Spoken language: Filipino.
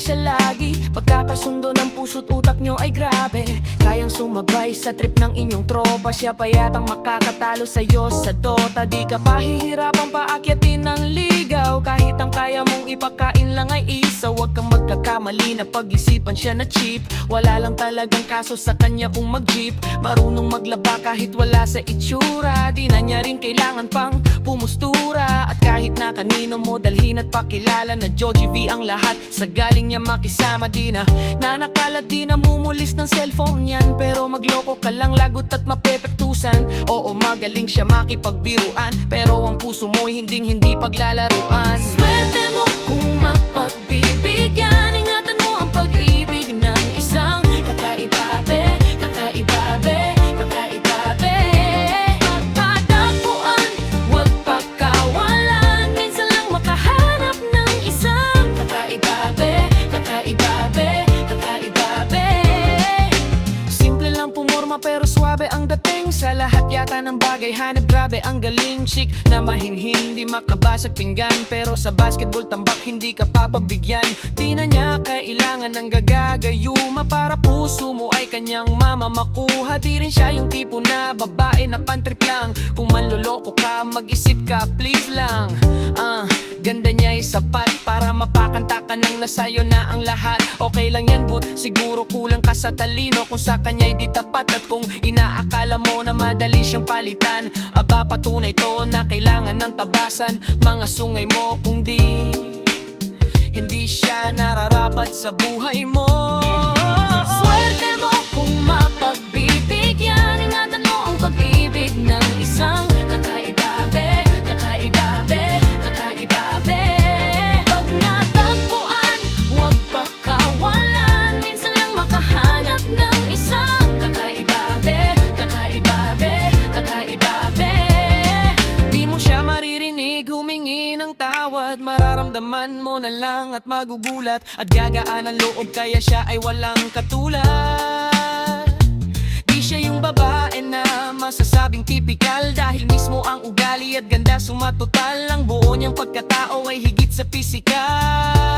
siya lagi. Pagkakasundo ng puso't utak nyo ay grabe. Kayang sumabay sa trip ng inyong tropa. Siya pa yatang makakatalo sa'yo sa Dota. Di ka pahihirapang paakyatin ng ligaw. Kahit ang kaya mong ipakain lang ay isa. Huwag kang magkakamali na pag-isipan siya na cheap. Wala lang talagang kaso sa kanya kung mag-jeep. Marunong maglaba kahit wala sa itsura. Di na niya rin kailangan pang pumustura. At kahit na kanino mo dalhin at pakilala na Joji V ang lahat, sa galing niya makisama. Di na nanakalat, di na mumulis ng cellphone yan. Pero magloko ka lang, lagot at mapepektusan. Oo, magaling siya makipagbiruan, pero ang puso mo'y hindi paglalaruan. Swerte mo kung mapagbibigyan. Ingatan mo ang pag-ibig ng isang kakaibabe, kakaibabe, kakaibabe. Pagpadagpuan, huwag pagkawalan. Minsan lang makahanap ng isang kakaibabe, kakaibabe, kakaibabe. Simple lang pumorma pero swabe ang dating. Sa lahat yata ng bagay hanap grabe ang galing. Chick na mahinhin, di makabasag pinggan. Pero sa basketball tambak hindi ka papabigyan. Di na niya kailangan ng gagagayuma. Para puso mo ay kanyang mamamakuha. Di rin siya yung tipo na babae na pantrip lang. Kung manloloko ka, mag-isip ka please lang. Ganda niya ay sapat para mapakanta ka nang nasayo na ang lahat. Okay lang yan but siguro kulang ka sa talino. Kung sa kanya'y di tapat at kung inaakala mo na madali siyang palitan, aba patunay to na kailangan ng tabasan. Mga sungay mo kung hindi siya nararapat sa buhay mo. Swerte mo kung mapagbibigyan. Ingatan mo ang pag-ibig ng isang kakaibabe, kakaibabe, kakaibabe. Pag natagpuan, huwag pagkawalan. Minsan lang makahanap ng isang kakaibabe, kakaibabe, kakaibabe. Di mo siya maririnig humingi ng tawad. Mararamdaman mo na lang at magugulat. At gagaan ang loob kaya siya ay walang katulad. Di siya yung babae na masasabing typical. Dahil mismo ang ugali at ganda sumatotal. Ang buo niyang pagkatao ay higit sa pisikal.